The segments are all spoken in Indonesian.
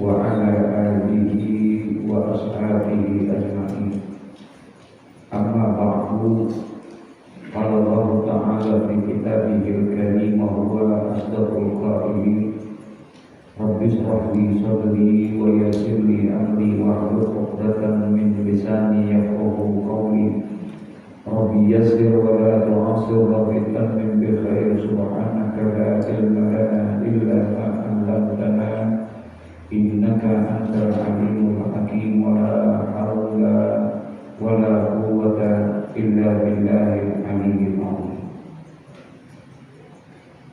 وعلى آله قال الله تعالى في كتابه الكريم وهو أصدق القائلين رب اشرح لي صدري ويسر لي أمري واحلل عقدة من لساني يفقهوا قولي رب يسر ولا تعسر رب تمم بالخير سبحانك لا علم لنا إلا ما علمتنا إنك أنت العليم الحكيم ولا حول ولا قوة إلا بالله العلي العظيم.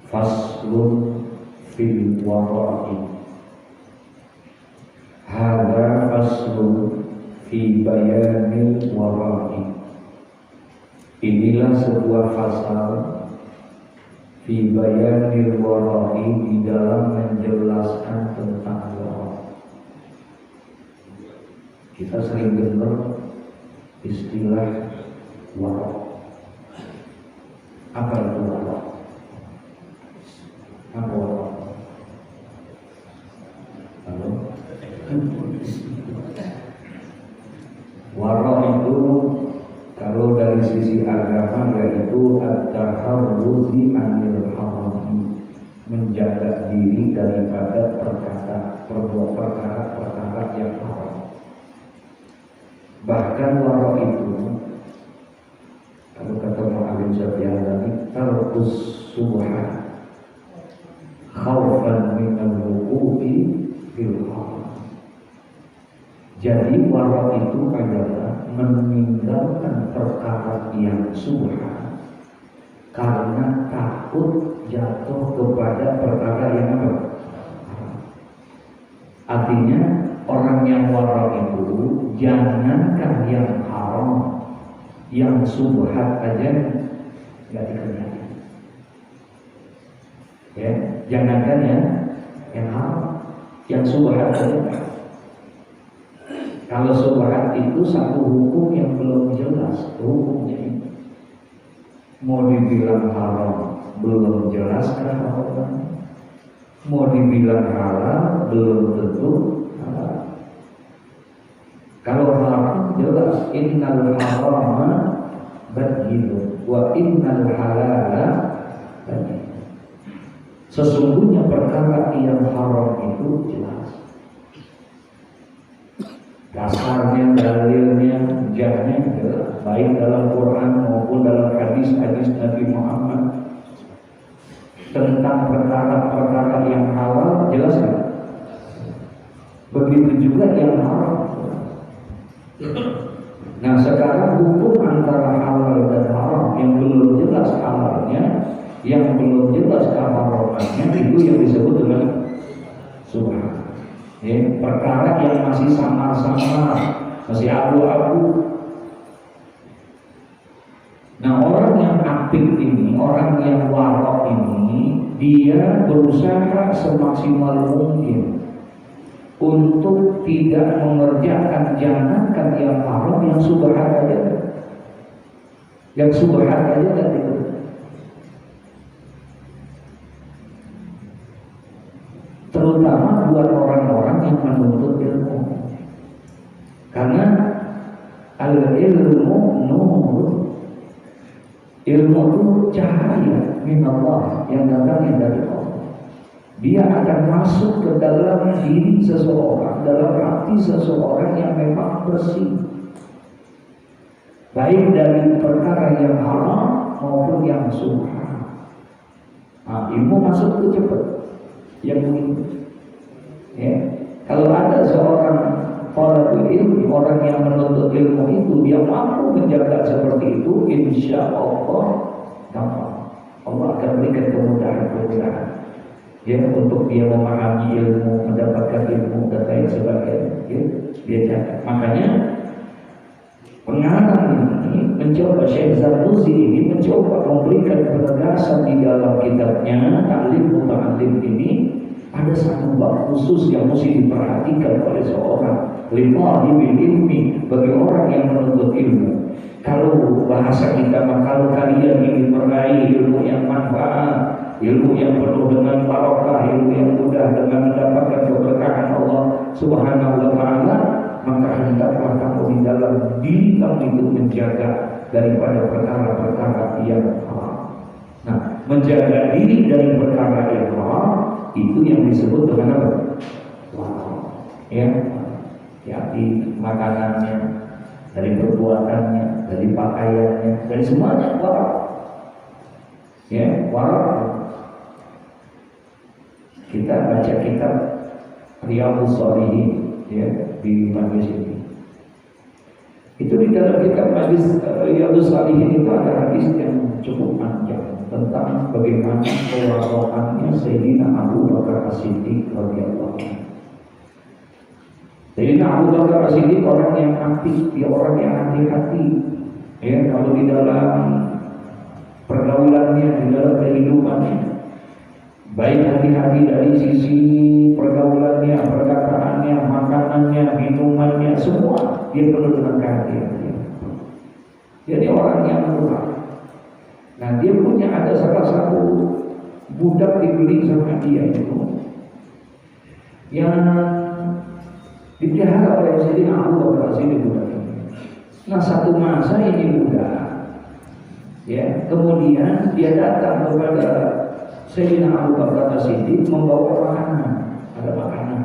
فصل في الوراء. هذا فصل في بيان الوراء. Inilah sebuah fasal fi bayanil wara'i, di dalam menjelaskan tentang wara'. Kita sering dengar istilah wara'. Apa itu wara'? Apa wara'? Halo? Wara' itu kalau dari sisi agama yaitu at-taharruzi anil haram, menjaga diri daripada perkara-perkara yang haram. Bahkan wara' itu, kalau kata Mu'alim Syafi'ani, tarkus subhan khawfan minal wuqu'i fil haram. Jadi wara' itu adalah meninggalkan perkara yang subhan karena takut jatuh kepada perkara yang apa? Artinya orang yang wara' itu jangankan yang haram, yang subhat aja nggak dikerjakan. Ya, jangankan yang haram, yang subhat aja. Kalau subhat itu satu hukum yang belum jelas hukumnya ini. Mau dibilang haram belum jelas haram. Mau dibilang halal belum tentu halal. Kalau haram jelas, innal harama bayyinun wa innal halala bayyin. Sesungguhnya perkara yang haram itu jelas. Dasarnya, dalilnya, hujahnya jelas, baik dalam Quran maupun dalam hadis-hadis Nabi Muhammad. Tentang perkara-perkara yang halal jelas kan? Begitu juga yang haram. Nah, sekarang hukum antara halal dan haram yang belum jelas halalnya, yang belum jelas haramannya, itu yang disebut dengan subhan. Ya, perkara yang masih samar-samar, masih abu-abu. Nah, orang yang aktif ini, orang yang wara' ini, dia berusaha semaksimal mungkin untuk tidak mengerjakan, jangankan yang haram, yang subhat aja. Yang subhat aja dan itu. Terutama buat orang-orang yang menuntut ilmu, karena al-ilmu nur, ilmu itu cahaya minallah yang datangnya dari Allah. Dia akan masuk ke dalam diri seseorang, dalam hati seseorang yang memang bersih, baik dari perkara yang haram maupun yang subhan. Nah, ilmu masuk itu cepat. Yang begitu, ya. Kalau ada seorang talibul ilmi, orang yang menuntut ilmu itu, dia mampu menjaga seperti itu, insya Allah gampang. Allah akan berikan kemudahan-kemudahan, ya, untuk dia memahami ilmu, mendapatkan ilmu dan lain sebagainya. Ya, dia jaga. Makanya pengarang ini mencoba, Syekh Zarnuzi ini mencoba memberikan penegasan di dalam kitabnya Ta'lim Muta'allim ini. Ada satu bab khusus yang mesti diperhatikan oleh seorang limalibil ilmi, bagi orang yang menuntut ilmu. Kalau bahasa kita, kalau kalian ingin meraih ilmu yang manfaat, ilmu yang penuh dengan barokah, ilmu yang mudah dengan mendapatkan keberkahan Allah Subhanahu wa Ta'ala, maka hendaklah kamu di dalam diri kamu itu menjaga daripada perkara-perkara yang haram. Nah, menjaga diri dari perkara yang haram itu yang disebut dengan apa? Wara. Ya, hati makanannya, dari perbuatannya, dari pakaiannya, dari semuanya wara. Ya, wara. Kita baca kitab Riyadhus Shalihin ya di majlis ini. Itu di dalam kitab majlis Riyadhus Shalihin itu ada hadis yang cukup panjang tentang bagaimana kewara'annya Sayyidina Abu Bakar As-Siddiq radhiyallahu anhu. Sayyidina Abu Bakar As-Siddiq orang yang aktif, dia orang yang hati-hati. Ya, kalau di dalam pergaulannya, di dalam kehidupannya, baik hati-hati dari sisi pergaulannya, perkataannya, makanannya, minumannya, semua dia perlu dengan kehati-hatian. Jadi orang yang murah. Nah, dia punya ada salah satu budak dibeli sama dia itu yang dipelihara oleh Sayyidina Abu Bakar As-Siddiq budak ini. Nah, satu masa ini budak, ya, kemudian dia datang kepada Sayyidina Abu Bakar As-Siddiq membawa makanan, ada makanan.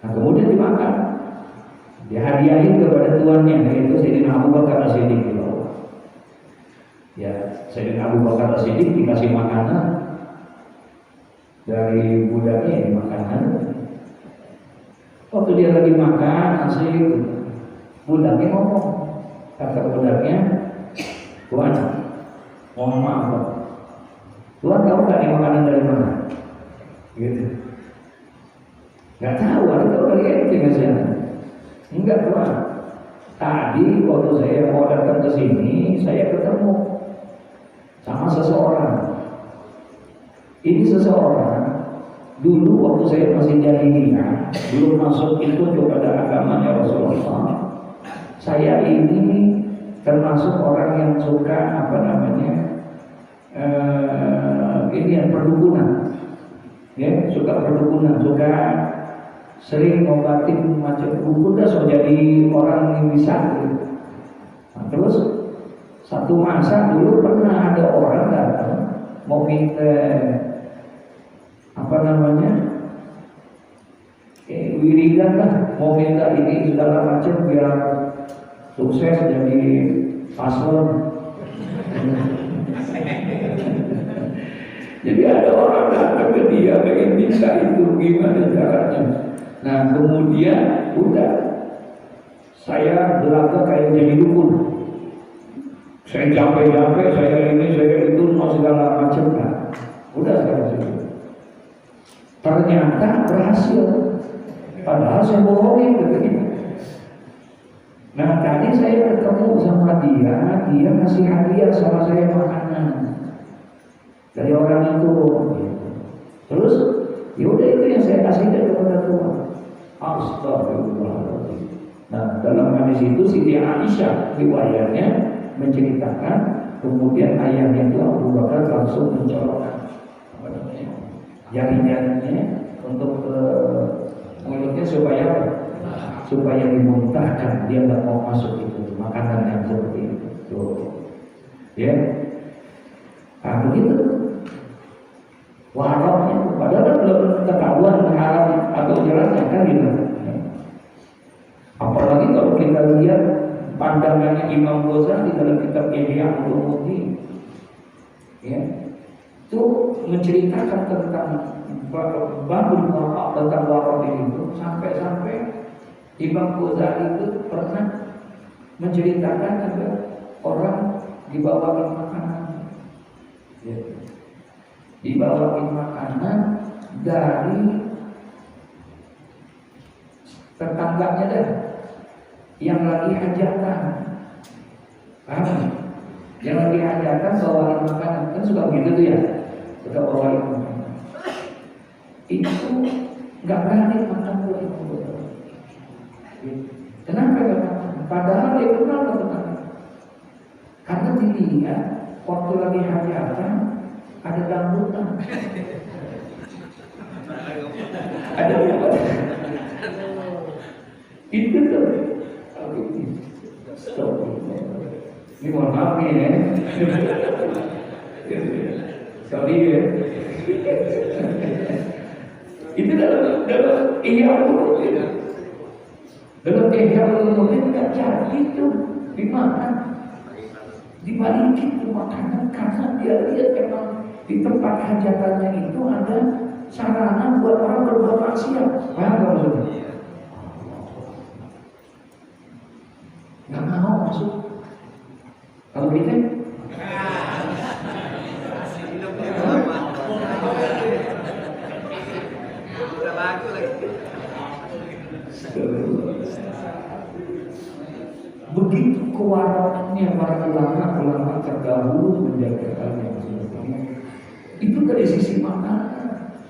Nah, kemudian dimakan, dihadiahin kepada tuannya, yaitu Sayyidina Abu Bakar As-Siddiq dibawa. Ya, Sayyidina Abu Bakar As-Siddiq dikasih makanan dari budaknya, ini makanan. Waktu dia lagi makan, asik, budaknya ngomong, kata budaknya, "Tuan, mohon maaf, Pak. Tuan tahu nggak ini makanan dari mana?" Gitu. Nggak tahu, ada tahu dari ente nggak sih? Enggak, Tuan. Tadi waktu saya mau datang ke sini, saya ketemu sama seseorang. Ini seseorang dulu waktu saya masih jahiliyah, belum masuk itu kepada agamanya Rasulullah. Saya ini termasuk orang yang suka ini yang perdukunan, ya, suka perdukunan, suka sering ngobatin macam dukun, dah so jadi orang yang bisa. Nah, terus satu masa dulu pernah ada orang datang mau minta wiridan lah, mau minta ini segala macam biar sukses jadi paslon. Jadi ada orang datang ke dia pengen minta itu, gimana caranya? Nah, kemudian udah saya belaga kayak jadi dukun. Saya capek-capek, saya ini, saya itu, mau segala macam lah. Udah sekarang situ. Ternyata berhasil. Padahal saya bohongin begini. Nah, tadi saya ketemu sama dia ngasih hadiah sama saya makanan dari orang itu. Terus, yaudah itu yang saya kasih kepada Tuhan. Astagfirullahaladzim. Nah, dalam hadis itu Siti Aisyah riwayatnya menceritakan, kemudian ayahnya itu Abu Bakar langsung mencolokkan jari-jarinya untuk mulutnya supaya dimuntahkan, dia nggak mau masuk itu makanan yang seperti itu. Ya, nah begitu. Haramnya, padahal belum ketahuan haram atau jelasnya kan gitu. Apalagi kalau kita lihat pandangannya Imam Ghazali dalam kitab Ihya Ulumuddin, ya, itu menceritakan tentang babul wara', tentang wara' itu sampai Imam Ghazali itu pernah menceritakan ada orang dibawakan makanan, ya, dibawakan makanan dari tetangganya dah yang lagi hajatan, paham? Yang lagi hajatan bawain makanan, kan suka begitu tuh ya, suka bawain makanan. Itu nggak berani makan pula itu. Kenapa nggak makan? Padahal dia kenal ke tetangga. Karena dilihat waktu lagi hajatan ada dangdutan. Ada apa? Itu tuh. Stop. Ini mohon maaf nih ya. Sorry ya. Itu dalam Ihya Ulumuddin. Dalam Ihya Ulumuddin nggak jadi tuh dimakan, dibalikin tuh makanan karena dia lihat memang di tempat hajatannya itu ada sarana buat orang berbuat maksiat. Paham nggak maksudnya? Nggak mau masuk. Kalau kita begitu kewaraannya para ulama terdahulu menjaga hal yang seperti ini. Itu dari sisi makanan.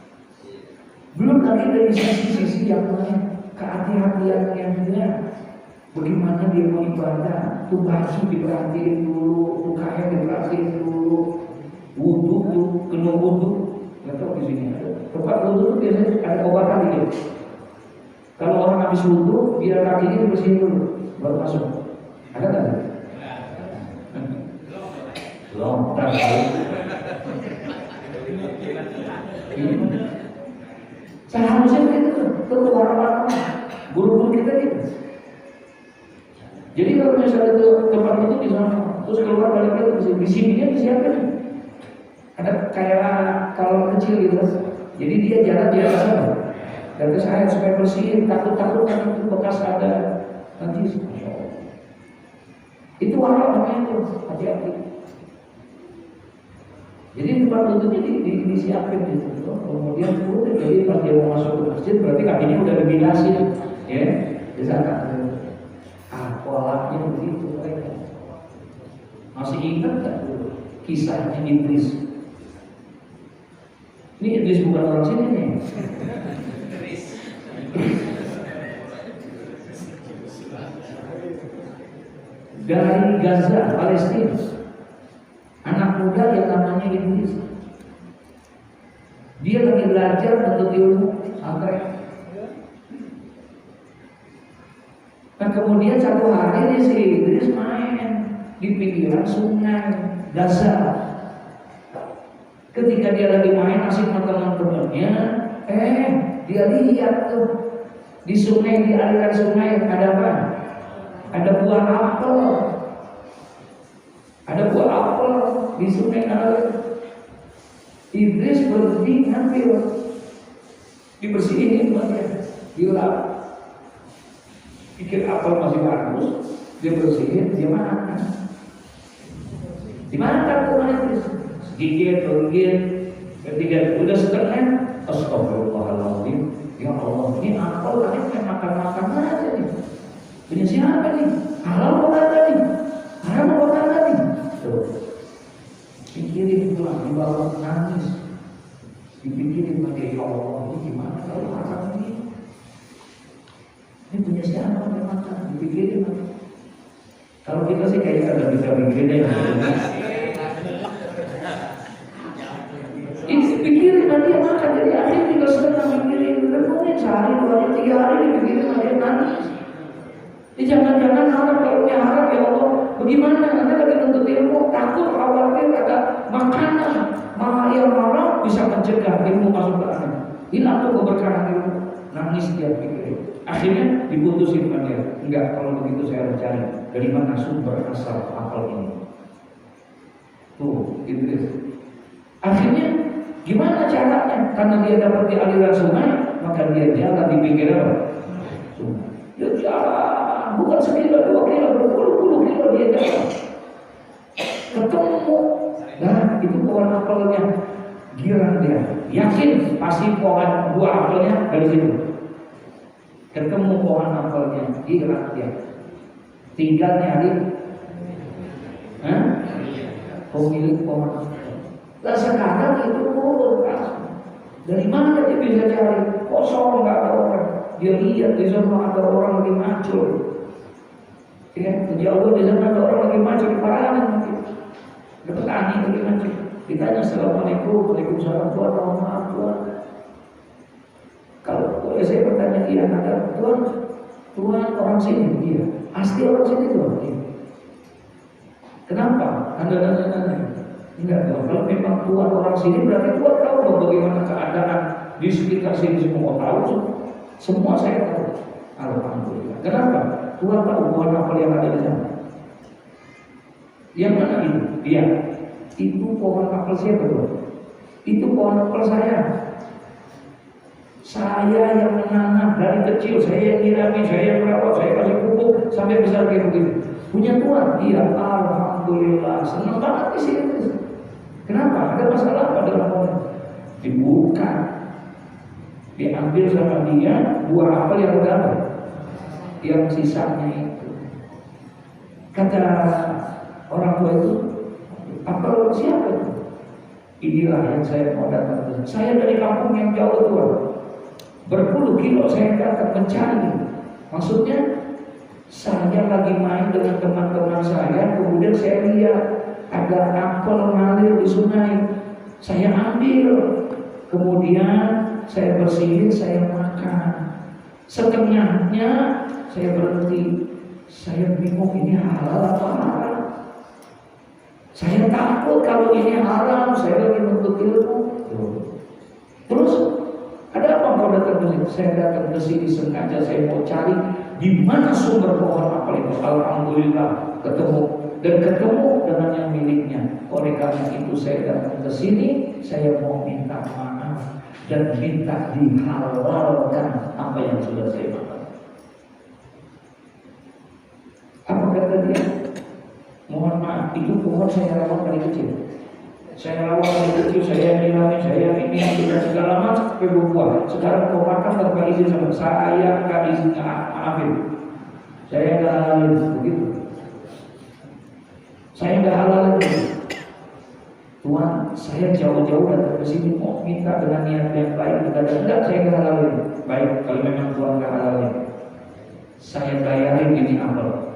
Belum lagi dari sisi yang lain, kehati-hatiannya dia. Bagaimana dia mau ibadah, tuh baju diperhatiin dulu, pakaian diperhatiin dulu, wudhu tuh, kena wudhu. Nggak tahu di sini ada. Tempat wudhu tuh biasanya ada obatan gitu. Kalau orang habis wudhu, dia kakinya dibersihin dulu, baru masuk. Ada nggak? Lontar. Seharusnya gitu, tuh orang-orang guru-guru kita gitu. Jadi kalau misalnya itu tempat itu di sana, terus keluar balik lagi di sini dia disiapkan. Ada kayak kalau kecil gitu. Jadi dia jalan di atas sana. Dan terus air supaya bersih, takut kan itu bekas ada nanti. Itu warna namanya itu, hati-hati. Jadi tempat wudhunya disiapkan gitu. Kemudian udah jadi pas dia mau masuk ke masjid berarti kakinya udah dibilasin, ya di sana. Polanya begitu mereka. Masih ingat tak kisahnya Idris? Ini Idris bukan orang sini nih. Dari Gaza, Palestina, anak muda yang namanya Idris. Dia lagi belajar untuk ilmu sampai. Nah kemudian satu hari si Idris main di pinggiran sungai Gaza. Ketika dia lagi main asik sama teman-temannya, dia lihat tuh di sungai, di aliran sungai ada apa? Ada buah apel. Ada buah apel di sungai aliran. Idris berhenti ngambil, dibersihin dia, dilap. Pikir apel masih bagus, dia bersihin, dia makan. Dimakan tuh Idris, sedikit, ketika udah setengah, astagfirullahaladzim, ya Allah, ini apel tadi makan aja nih. Punya siapa nih? Halal bukan tadi? Haram bukan tadi? Tuh, pikirin pulang, dibawa nangis, dipikirin pakai ya Allah, ini gimana kalau makan ini? Ini punya siapa yang makan? Dipikirin. Kalau kita sih kayaknya ada bisa mikirin ya. Ini pikirin nanti yang makan. Jadi akhirnya tinggal setengah mikirin. Mungkin sehari, 2 hari, 3 hari dipikirin nanti nangis. Ini jangan-jangan haram, kalau punya haram ya Allah. Bagaimana? Anda lagi nuntut ilmu, takut khawatir ada makanan yang haram bisa mencegah ilmu masuk ke anak. Hilang tuh keberkahan ilmu. Nangis dia pikirin. Akhirnya diputusin sama dia. Enggak, kalau begitu saya harus cari dari mana sumber asal apel ini. Tuh, Idris. Akhirnya gimana caranya? Karena dia dapat di aliran sungai, maka dia jalan di pinggir sungai. Dia jalan, bukan sekilo, 2 kilo, berpuluh-puluh kilo dia jalan. Ketemu, nah itu pohon apelnya. Girang dia, yakin pasti pohon buah apelnya dari situ. Ketemu pohon apelnya, girang dia. Tinggal nyari pemilik pohon apel. Lah sekarang itu turun kan. Dari mana dia bisa cari? Kosong, nggak ada orang. Dia lihat di sana ada orang lagi macul. Ya, kejauhan di sana ada orang lagi macul di parahan nanti. Ada petani lagi macul. Ditanya assalamualaikum, waalaikumsalam, Tuhan, mohon maaf Tuhan. Kalau boleh saya bertanya dia ada Tuhan, Tuhan orang sini, iya. Asli orang sini Tuhan, iya. Kenapa? Enggak Tuhan. Kalau memang Tuhan orang sini berarti Tuhan tahu dong bagaimana keadaan di sekitar sini semua tahu. Semua saya tahu. Alhamdulillah. Kenapa? Tuhan tahu pohon apel yang ada di sana. Yang mana itu? Iya. Itu pohon apel siapa Tuhan? Itu pohon apel saya. Saya yang menanam dari kecil, saya yang nyirami, saya yang merawat, saya kasih pupuk sampai besar kayak begitu. Punya Tuhan? Iya, alhamdulillah. Senang banget di sini. Kenapa? Ada masalah apa dalam pohon? Dibuka, diambil sama dia buah apel yang udah ada, yang sisanya itu. Kata orang tua itu, apel siapa itu? Inilah yang saya mau datang. Saya dari kampung yang jauh Tuhan. Berpuluh kilo saya datang mencari. Maksudnya saya lagi main dengan teman-teman saya, kemudian saya lihat ada apel mengalir di sungai. Saya ambil, kemudian saya bersihin, saya makan. Setengahnya saya berhenti. Saya bingung ini halal apa haram. Saya takut kalau ini haram, saya lagi menuntut ilmu. Terus ada apa kau datang ke sini? Saya datang ke sini sengaja saya mau cari di mana sumber pohon apel itu. Alhamdulillah ketemu dengan yang miliknya. Oleh karena itu saya datang ke sini, saya mau minta maaf dan minta dihalalkan apa yang sudah saya makan. Apa kata dia? Mohon maaf, itu pohon saya rawat dari kecil. Saya rawat dari kecil, saya nyirami, saya ini segala macam berbuah. Sekarang kau makan tanpa izin sama saya, nggak izin, maafin. Saya nggak halalin begitu. Saya nggak halalin. Tuhan, saya jauh-jauh datang ke sini mau minta dengan niat yang baik. Enggak, saya nggak halalin. Baik, kalau memang Tuhan nggak halalin, saya bayarin ini apel.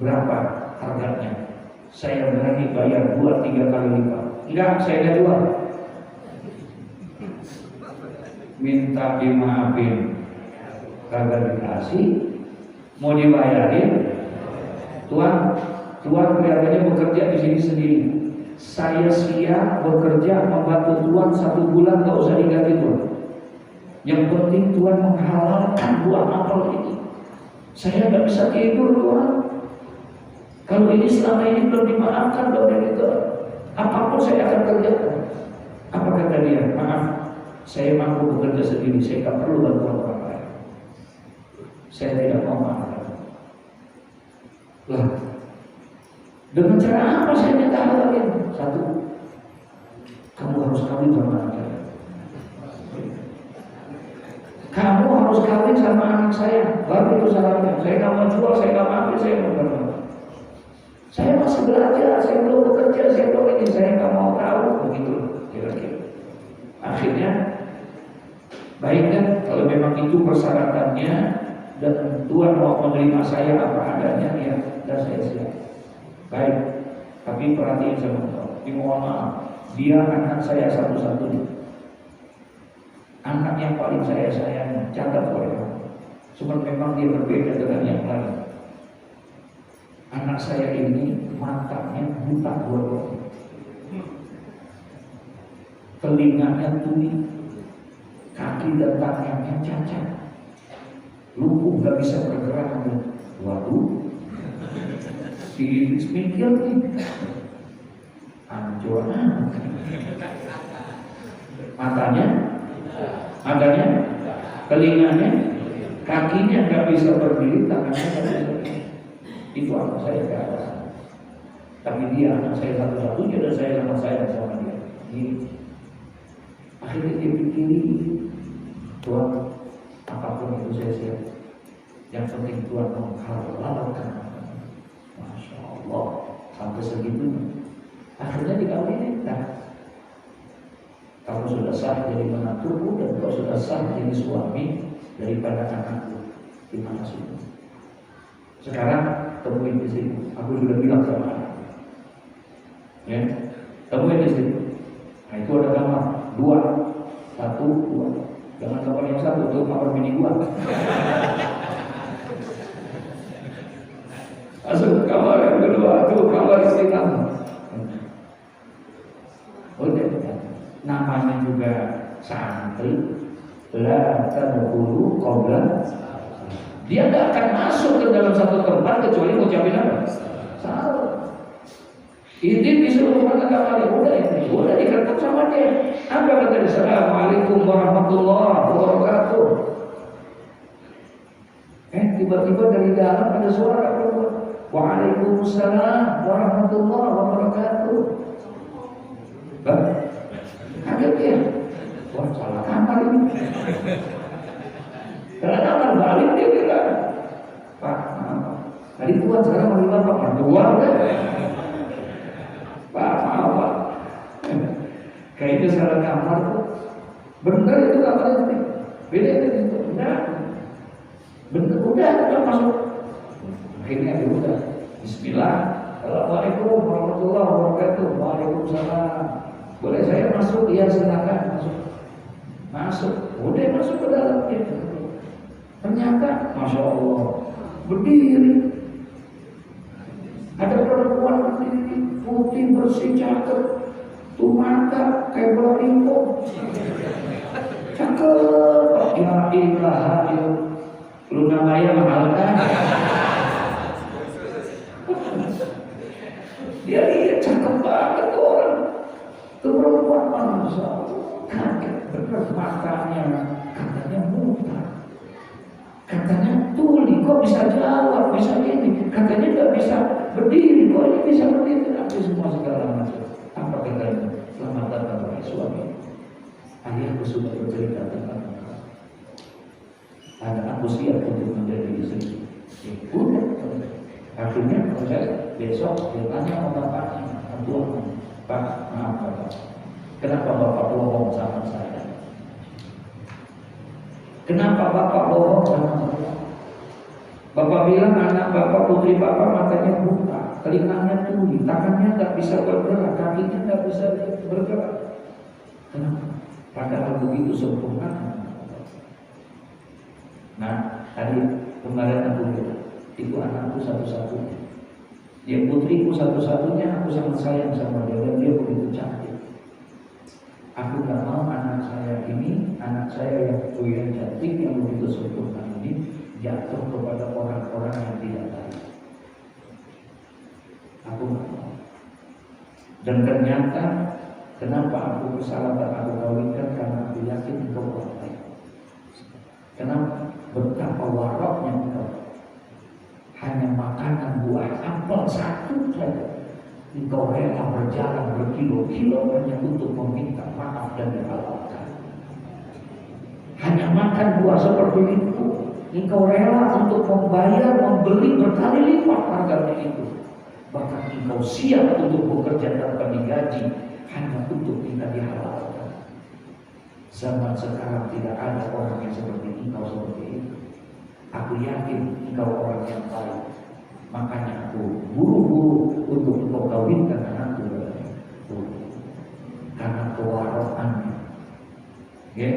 Berapa harganya? Saya berani bayar 2-3 kali lipat. Enggak, saya nggak jual. Minta dimaafin, kagak dikasih, mau dibayarin. Tuhan kelihatannya bekerja di sini sendiri. Saya siap bekerja membantu Tuhan 1 bulan, nggak usah diganti Tuhan. Yang penting Tuhan menghalalkan buah apel ini. Saya nggak bisa tidur Tuhan. Kalau ini selama ini belum dimaafkan dari itu, apapun saya akan kerjakan. Apa kata dia? Maaf, saya mampu bekerja sendiri, saya tak perlu bantuan orang lain. Saya tidak mau maafkan. Lah, dengan cara apa saya minta halalin? 1, kamu harus kawin sama anak saya. Kamu harus kawin sama anak saya. Baru itu syaratnya. Saya nggak mau jual, saya nggak ambil, saya mau berdoa. Saya masih belajar, saya belum bekerja, saya belum ini, saya nggak mau tahu begitu kira-kira. Akhirnya baik kan kalau memang itu persyaratannya dan Tuhan mau menerima saya apa adanya ya, dan saya siap. Baik, tapi perhatiin sama Tuhan. Dimohon maaf, dia anak saya satu-satunya, anak yang paling saya sayang, catat oleh kamu. Cuma memang dia berbeda dengan yang lain. Anak saya ini matanya buta dua-duanya, telinganya tuli, kaki dan tangannya cacat, lumpuh gak bisa bergerak. Waduh, si mikir nih, anjur matanya, telinganya, kakinya gak bisa berdiri, tangannya gak bisa berdiri. Itu anak saya ke atas. Tapi dia anak saya satu-satunya dan saya sama dia. Ini. Akhirnya dia pikirin, Tuhan, apapun itu saya siap. Yang penting Tuhan menghalalkan. Masya Allah, sampai segitunya. Akhirnya dikawinin. Nah, kamu sudah sah jadi menantuku dan kau sudah sah jadi suami daripada anakku. Terima kasih. Sekarang temuin di sini. Aku sudah bilang sama anak. Ya, temuin di sini. Nah itu ada kamar 2, 1, 2. Jangan kamar yang 1. satu tuh kamar bini gua. Masuk kamar yang kedua tuh kamar istri kamu. Udah, namanya juga santri. La tadkhulu qabla. Dia nggak akan masuk ke dalam satu tempat kecuali ngucapin apa? Salam. Ini disuruh mana kamar, udah diketok sama dia. Apa kata dia? Assalamualaikum warahmatullahi wabarakatuh. Tiba-tiba dari dalam ada suara keluar. Waalaikumsalam warahmatullahi wabarakatuh. Kaget dia. Wah, salah kamar ini. Salah kamar, balik dia bilang, Pak, maaf. Tadi Tuhan sekarang manggil Pak mertua udah. Pak, maaf Pak. Kayaknya salah kamar tuh. Bener itu kamar itu. Beda itu. Benar. Bener, udah masuk. Akhirnya dia udah. Bismillah. Assalamualaikum warahmatullahi wabarakatuh. Waalaikumsalam. Boleh saya masuk? Iya, silakan masuk. Masuk. Udah masuk ke dalam itu. Ternyata, masya Allah, berdiri. Ada perempuan berdiri, putih bersih cakep, tuh mata kayak bola pingpong. Cakep. Ya ilaha illallah. Lu namanya mahal kan? Dia lihat cakep banget tuh orang. Tuh perempuan masya Allah, kaget bener matanya, katanya muta, katanya tuli, kok bisa jawab, bisa ini, katanya nggak bisa berdiri, kok ini bisa berdiri, tapi semua segala macam. Apa katanya? Selamat datang wahai suami, ayahku sudah bercerita tentang engkau. Ada aku siap untuk menjadi istri. Udah, akhirnya saya besok dia tanya sama bapaknya, tuan, Pak, maaf Bapak, kenapa Bapak bohong sama saya? Kenapa Bapak bohong sama saya? Bapak bilang anak Bapak, putri Bapak matanya buta, telinganya tuli, tangannya nggak bisa bergerak, kakinya nggak bisa bergerak. Kenapa? Padahal begitu sempurna. Nah, tadi kemarin aku bilang, itu anakku satu-satunya. Dia putriku satu-satunya, aku sangat sayang sama dia dan dia begitu cantik. Aku gak mau anak saya ini, anak saya yang cantik, yang begitu sempurna ini jatuh kepada orang-orang yang tidak baik. Aku gak mau. Dan ternyata kenapa aku bersalah dan aku kawinkan, karena aku yakin engkau orang baik. Kenapa? Betapa waraknya engkau. Hanya makanan buah apel satu saja, engkau rela berjalan berkilo-kilo hanya untuk meminta maaf dan dihalalkan. Hanya makan buah seperti itu, engkau rela untuk membayar, membeli berkali lipat harganya itu. Bahkan engkau siap untuk bekerja tanpa digaji hanya untuk minta dihalalkan. Zaman sekarang tidak ada orang yang seperti engkau seperti itu. Aku yakin engkau orang yang baik, makanya aku buru-buru untuk engkau kawinkan anakku. Karena kewarasannya, ya.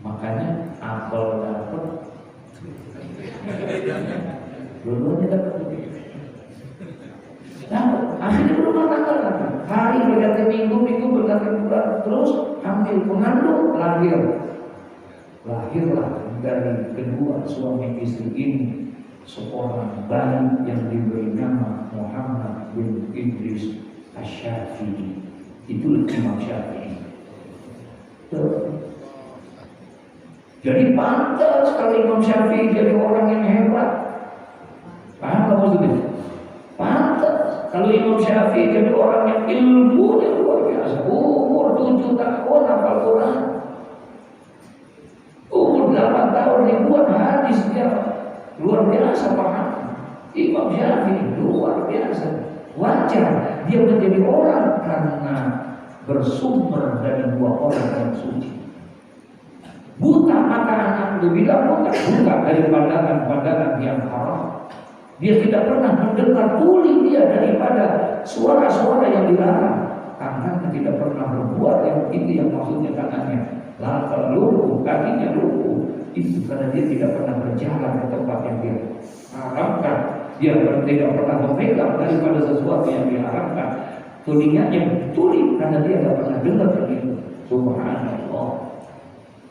Makanya apel dapat, dua-duanya dapat. Nah, akhirnya berumah tangga lagi. Hari berganti minggu, minggu berganti bulan, terus hamil, mengandung, lahirlah dari kedua suami istri ini seorang bayi yang diberi nama Muhammad bin Idris Asy-Syafi'i. Itu Imam Syafi'i. Jadi pantas kalau Imam Syafi'i jadi orang yang hebat. Paham kamu maksudnya? Pantas kalau Imam Syafi'i jadi orang yang ilmunya luar biasa. Umur 7 tahun hafal Quran. Umur 8 tahun ribuan hadis dia luar biasa paham. Imam Syafi'i luar biasa. Wajar dia menjadi orang karena bersumber dari dua orang yang suci. Buta mata anak dibilang buta dari pandangan-pandangan yang haram. Dia tidak pernah mendengar tuli dia daripada suara-suara yang dilarang. Tangannya tidak pernah berbuat yang itu yang maksudnya tangannya. Lalu kaki kakinya lumpuh. Itu karena dia tidak pernah berjalan ke tempat yang dia haramkan. Dia tidak pernah memegang daripada sesuatu yang diharamkan. Telinganya tuli karena dia tidak pernah dengar begitu. Subhanallah.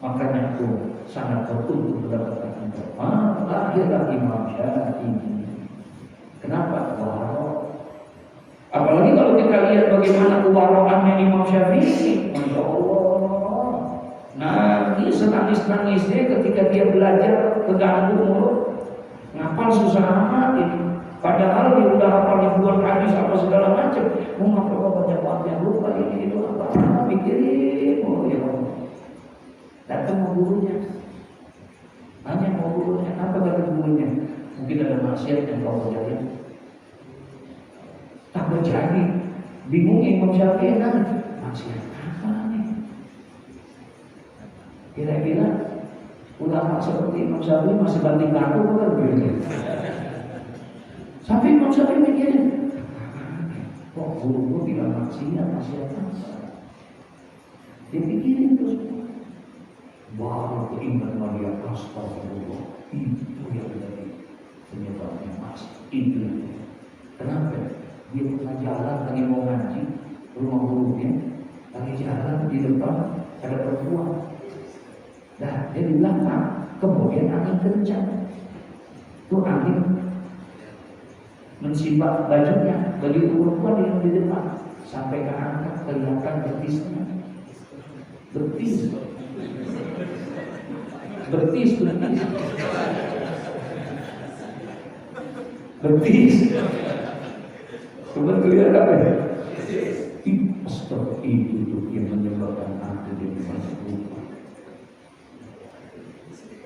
Makanya itu sangat tertutup mendapatkan manfaat. Lahirlah Imam Syafi'i. Kenapa? Waro. Apalagi kalau kita lihat bagaimana kewaroannya Imam Syafi'i, Masya Allah. Nangis, nangis-nangisnya ketika dia belajar keganggu mulut, ngapal susah amat ini. Padahal dia udah hafal ribuan hadis apa segala macam. Mau ngapal banyak yang lupa ini itu apa? Mikirin, oh ya Allah. Datang mau gurunya, hanya mau gurunya, apa kata gurunya? Mungkin ada maksiat yang kau kerjain. Tak berjadi, bingung Imam Syafi'i nanti maksiat apa nih? Kira-kira ulama seperti Imam Syafi'i masih banting aku bukan begitu? Sampai Imam Syafi'i mikirin, kok guru bilang maksiat apa? Dia pikirin terus. Baru keingat dia, astagfirullah, itu yang menjadi penyebabnya mas. Itu kenapa? Dia pernah jalan lagi mau ngaji rumah gurunya, lagi jalan di depan ada perempuan. Nah dia di belakang, kemudian angin kencang. Itu angin mensimbak bajunya, baju perempuan yang di depan sampai ke angkat kelihatan betisnya. Betis. Kebetulan apa ya? Itu tuh yang menyebabkan aku jadi masuk lupa.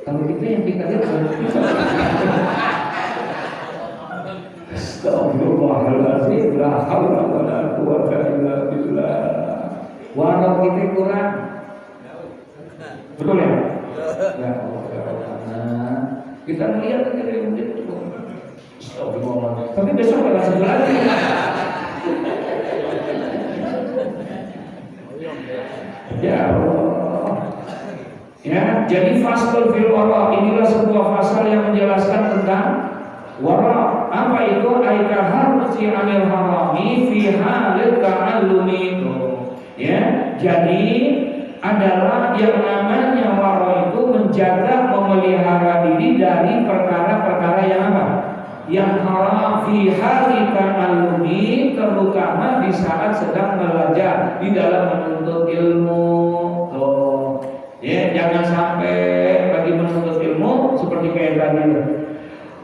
Kalau kita yang kita lihat, astagfirullahaladzim, la haula wala quwwata illa billah. Walau kita kurang, betul ya? Ya Allah, ya Allah. Kita melihat dari mungkin itu. Tapi besok ada satu lagi. Ya Allah. Ya, jadi fasal fil wara inilah sebuah pasal yang menjelaskan tentang wara. Apa itu? Aikaharsi anil harami fi halil ta'allumi. Ya, jadi adalah yang namanya wara itu menjaga memelihara diri dari perkara-perkara yang apa? Yang haram fi hali ta'allumi, terutama di saat sedang belajar di dalam menuntut ilmu. Tuh. Ya, jangan sampai bagi menuntut ilmu seperti kayak tadi.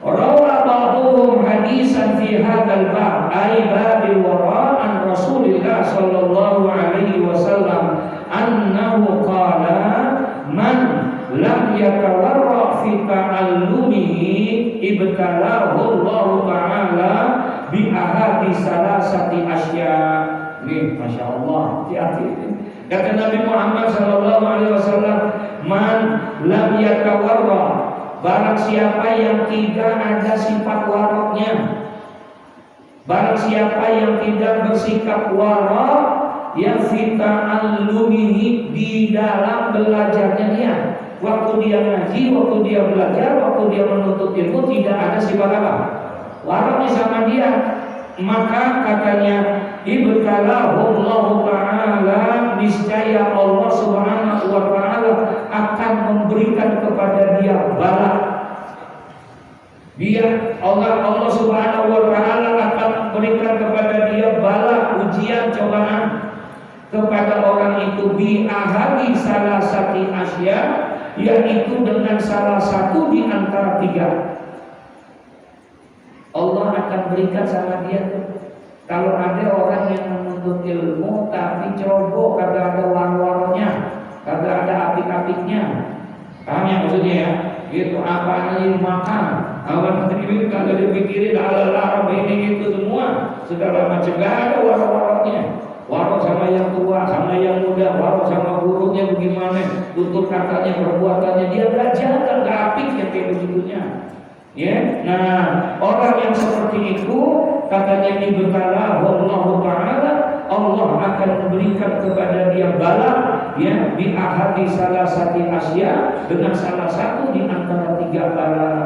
Rawa ba'dhum hadisan fi hadzal bab ay babil wara an Rasulillah sallallahu alaihi wasallam annahu qala man lam yatawarra fi ta'allumihi ibtalahu Allah ta'ala bi ahadi salasati asya. Nih, Masya Allah, hati-hati. Kata Nabi Muhammad sallallahu alaihi wasallam, man lam yatawarra, barang siapa yang tidak ada sifat waraknya, barang siapa yang tidak bersikap warak, yang fita'allumihi, di dalam belajarnya dia, waktu dia ngaji, waktu dia belajar, waktu dia menuntut ilmu, tidak ada sifat apa? Waraknya sama dia. Maka katanya ibtalahu Allah Ta'ala, niscaya Allah Subhanahu wa Ta'ala akan memberikan kepada dia bala. Allah Subhanahu wa Ta'ala akan memberikan kepada dia bala, ujian, cobaan kepada orang itu bi ahadi salasati asya, yaitu dengan salah satu di antara tiga. Allah akan berikan sama dia tuh. Kalau ada orang yang menuntut ilmu tapi ceroboh, kagak ada war-warnya, kagak ada apik-apiknya, paham ya maksudnya ya? Itu apa aja dimakan, awan terima kagak dipikirin, ala-ala ini itu semua, segala macam, gak ada war-warnya. Warok sama yang tua, sama yang muda, warok sama gurunya bagaimana, tutur katanya, perbuatannya, dia belajar kan gak apik ya kayak begitunya. Ya, nah orang yang seperti itu katanya ibtalahu Allah Ta'ala, Allah akan memberikan kepada dia bala ya bi ahadi salah satu asya, dengan salah satu di antara tiga barang,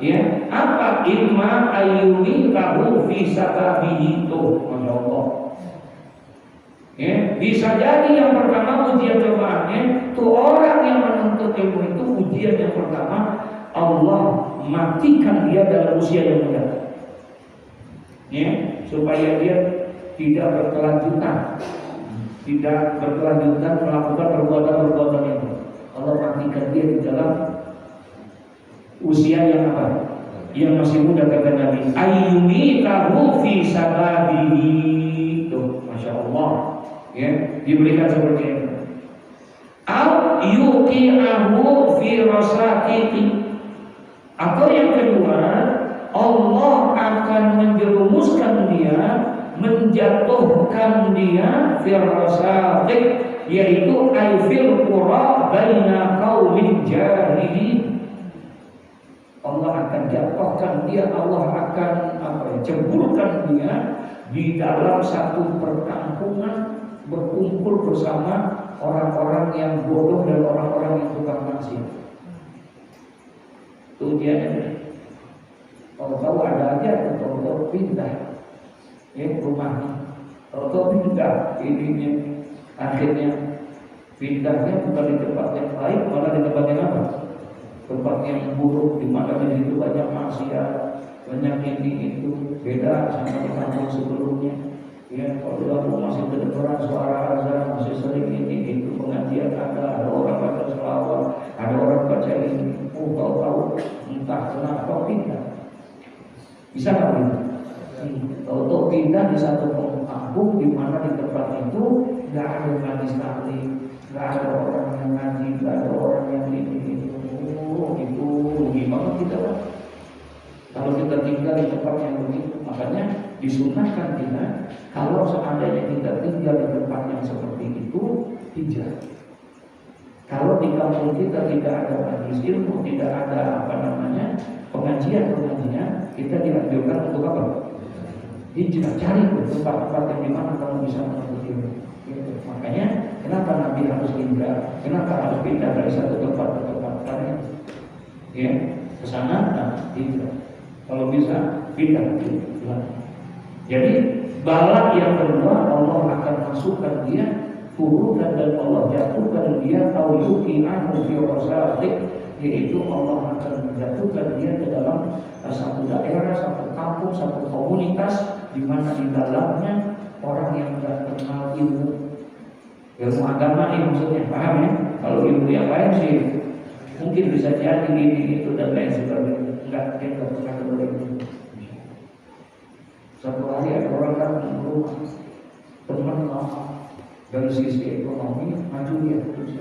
ya apa imma ayuni lahu fi sababihi, tuh Masya Allah. Ya, bisa jadi yang pertama ujian cobaannya tuh orang yang menuntut ilmu itu, ujian yang pertama Allah matikan dia dalam usia yang muda, ya, supaya dia tidak berkelanjutan melakukan perbuatan itu. Allah matikan dia di dalam usia yang apa? Yang masih muda, kata Nabi. Ayyumi tahu fi sababihi, tuh Masya Allah. Ya, diberikan seperti itu. Au yuqi'ahu fi rasatihi. Atau yang kedua, Allah akan menjerumuskan dia, menjatuhkan dia fi rasatihi, yaitu ay fil qura baina qaumin jahilin. Allah akan jatuhkan dia, Allah akan ceburkan dia di dalam satu perkampungan, berkumpul bersama orang-orang yang bodoh dan orang-orang yang tukang maksiat. Itu dia. Kalau tahu ada aja, tahu pindah, ya rumahnya, tahu pindah ininya, akhirnya pindahnya bukan di tempat yang baik, malah di tempat yang apa? Tempat yang buruk, di mana di situ banyak maksiat, banyak ini itu, beda sama di kampung sebelumnya. Ya, kalau aku masih mendengar suara azan, masih sering ini itu pengajian, ada orang baca selawat, ada orang baca ini, tahu entah kenapa pindah. Bisa nggak pindah? Tahu pindah di satu kampung di mana di tempat itu nggak ada ngaji sekali, nggak ada orang yang ngaji, nggak ada orang yang ini itu gimana kita? Kalau kita tinggal di tempat yang begitu, makanya disunahkan kita, kalau seandainya kita tinggal di tempat yang seperti itu, hijrah. Kalau di kampung kita tidak ada majelis ilmu, tidak ada pengajian, kita dianjurkan untuk apa? Hijrah, cari tempat-tempat yang dimana kamu bisa menuntut ilmu. Makanya kenapa Nabi harus hijrah? Kenapa harus pindah dari satu tempat ke tempat lain? Ya, ke sana, hijrah. Kalau bisa pindah ke belakang. Jadi balak yang kedua, Allah akan masukkan dia, turunkan dan Allah jatuhkan dia, tauyuki'ahu fi rasatihi, yaitu Allah akan menjatuhkan dia ke dalam satu daerah, satu kampung, satu komunitas, di mana di dalamnya orang yang tidak kenal ilmu agama ini, maksudnya paham ya? Kalau ilmu yang lain sih mungkin bisa jadi ini itu dan lain sebagainya. Enggak, dia nggak pernah berilmu. Satu hari ada orang datang ke rumah, teman dari sisi ekonomi maju dia terus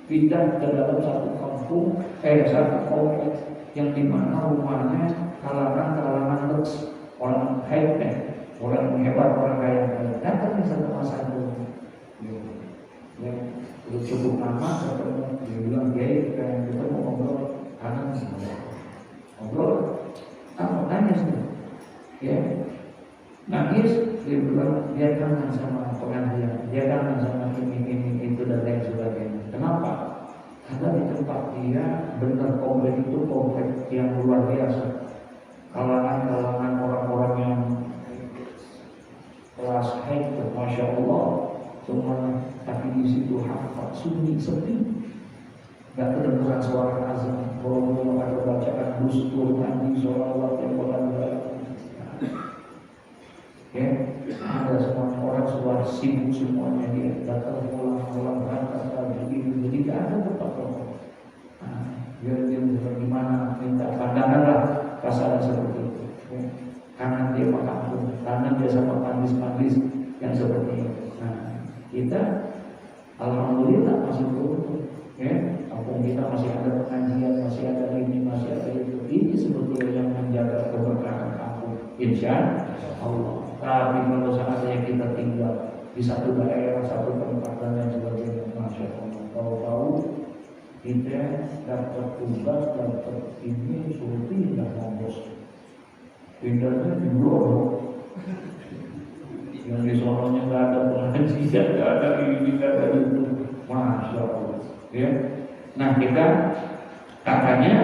pindah ke dalam satu kampung, satu kompleks yang dimana rumahnya kalangan lux, orang high-tech, orang hebat, orang kaya. Datang ke satu masa dulu, ya udah cukup lama ketemu, dia bilang kita mau ngobrol kanan ngobrol, tanya sih, ya nangis, dia bilang dia kangen sama pengajian, dia kangen sama ini itu dan lain sebagainya. Kenapa? Karena di tempat dia benar komplek itu komplek yang luar biasa, kalangan orang-orang yang kelas high, masya Allah semuanya, tapi di situ hafal sunyi sepi, nggak kedengeran suara azan. Kalau ada bacaan dustur, mandi, sholawat yang ya, ada semua orang suara sibuk semuanya, dia datang pulang berangkat begini, jadi tidak ada tempat orang. Dia bagaimana minta pandangan lah kasar seperti itu. Ya. Kanan dia kampung, kanan dia sama pandis yang seperti itu. Nah, kita alhamdulillah masih beruntung, ya. Kampung kita masih ada pengajian, masih ada ini, masih ada itu. Ini sebetulnya yang menjaga keberkahan kampung, insya Allah. Tapi kalau seandainya kita tinggal di satu daerah, satu tempat dan lain sebagainya, masya Allah, tahu-tahu kita dapat tugas, dapat ini, suruh pindah bos. Pindahnya di Bloro, yang di sononya nggak ada pengajian, nggak ada ini, nggak ada itu. Masya Allah. Ya. Nah kita katanya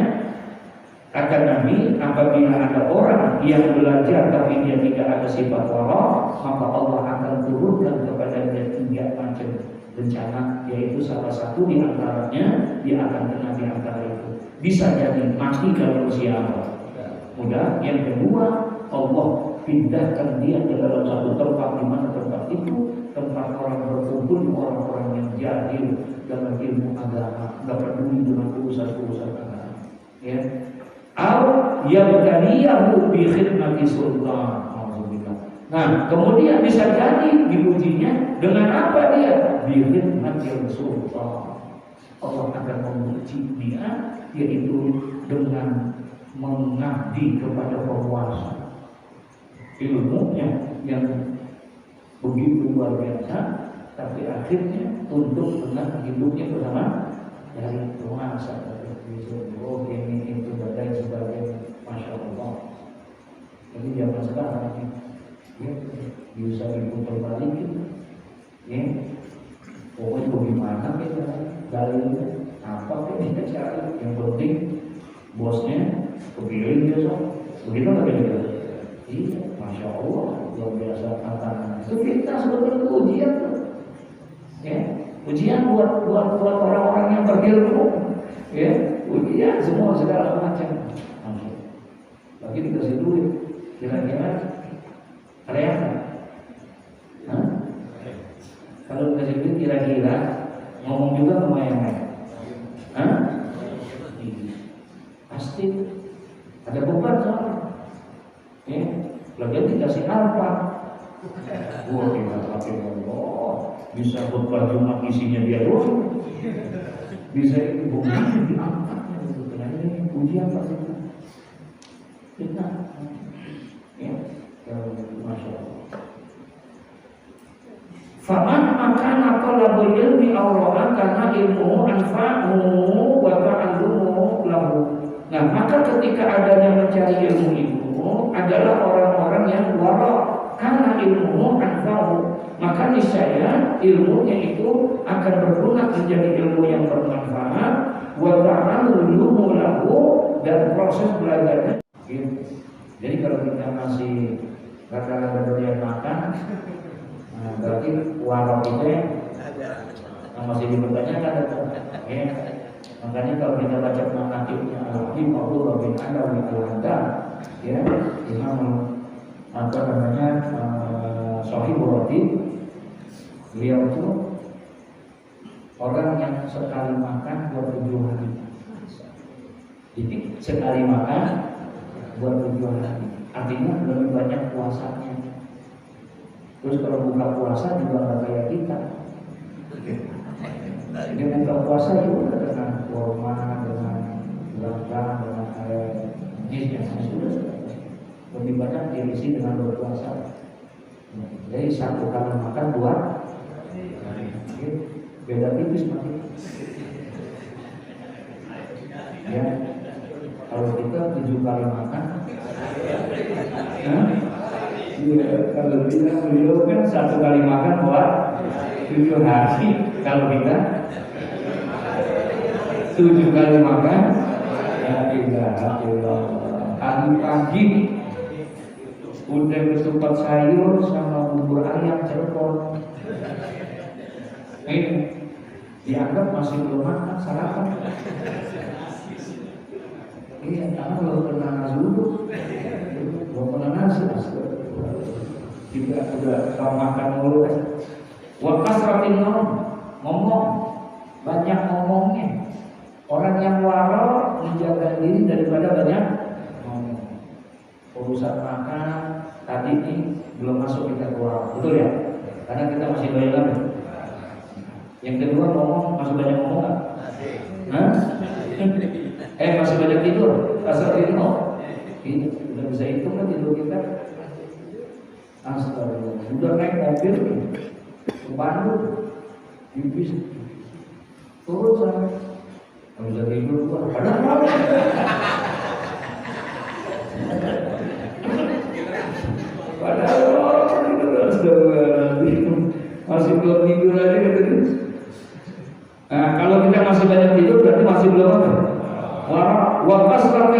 kata Nabi, apabila ada orang yang belajar tapi dia tidak ada sifat wara, maka Allah akan turunkan kepada dia 3 macam bencana, yaitu salah satu di antaranya dia akan kena di antara itu. Bisa jadi mati dalam usia awal. Mudah. Yang kedua, Allah pindahkan dia ke dalam satu tempat di mana tempat itu tempat orang berkumpul, orang-orang yang jahil dalam ilmu agama, nggak peduli dengan urusan-urusan agama. Ya. Atau yabtaliyahu bi khidmati sultan. Nah, kemudian bisa jadi diujinya dengan apa dia? Bi khidmati sultan. Allah akan menguji dia yaitu dengan mengabdi kepada penguasa. Ilmunya yang begitu luar biasa, tapi akhirnya untuk dengan hidupnya bersama dari penguasa. Oh ini itu badai sebagainya, masya Allah. Jadi zaman sekarang ya, bisa diputar balikin, ya. Pokoknya bagaimana kita dalilnya, apa kita cari, yang penting bosnya kepilih besok, begitu nggak begitu? Iya, masya Allah, luar biasa tantangan. Itu kita sebetulnya ujian tuh, ya, ujian buat orang-orang yang berilmu. Ya, ujian semua segala macam. Lagi dikasih duit, kira-kira ada yang kalau dikasih duit kira-kira ngomong juga sama yang lain. Pasti ada beban soalnya. Ya, lagi dikasih apa? Wah, kita pakai Allah, bisa khutbah Jumat isinya dia doang. Bisa itu bukti diangkat, karena ini ujian pasti kita, ya, masya Allah. Faman akan talabul ilmi awra'a karena ilmu anfa'u wa ta'allumu lahu. Nah, maka ketika adanya mencari ilmu itu adalah orang-orang yang wara, karena ilmu anfa'u, maka niscaya ilmunya itu akan berguna menjadi ilmu yang bermanfaat, wa ta'allumu lahu, dan proses belajarnya. Jadi kalau kita masih kata-kata berlian makan, nah, berarti warok itu masih dipertanyakan, ya. Makanya kalau kita baca manaqibnya Al-Habib Abdullah bin Alawi Al-Haddad, ya, Imam apa namanya Shahibul Ratib, beliau itu orang yang sekali makan buat 7 hari. Jadi sekali makan buat 7 hari, artinya lebih banyak puasanya. Terus kalau buka puasa juga nggak kayak kita. Jadi buka puasa juga dengan kurma, dengan gula, dengan air jus yang sudah lebih banyak diisi dengan berpuasa. Jadi satu kali makan 2 hari, beda tipis mati. Ya, kalau kita 7 kali makan, iya, kalau kita beliau kan 1 kali makan buat 7 hari, kalau kita 7 kali makan, ya tidak, pagi-pagi udah ketupat sayur sama bubur ayam Cirebon. Ini dianggap masih belum makan sarapan. Iya, karena belum pernah nasi uduk, belum pernah nasi. Kita udah kalau makan mulu kan. Wa kasratin ngomong, banyak ngomongnya. Orang yang wara menjaga diri daripada banyak ngomong. Urusan makan tadi ini belum masuk kita keluar, betul ya? Karena kita masih doyan. Yang kedua ngomong, masih banyak ngomong nggak? Masih banyak tidur, asal tidur. Ini udah bisa hitung kan tidur kita? Astagfirullah. Udah naik mobil ke Bandung, bis turun sana, nggak bisa tidur gua. Padahal masih belum tidur aja gitu. banyak tidur berarti masih belum apa? Wa kasratu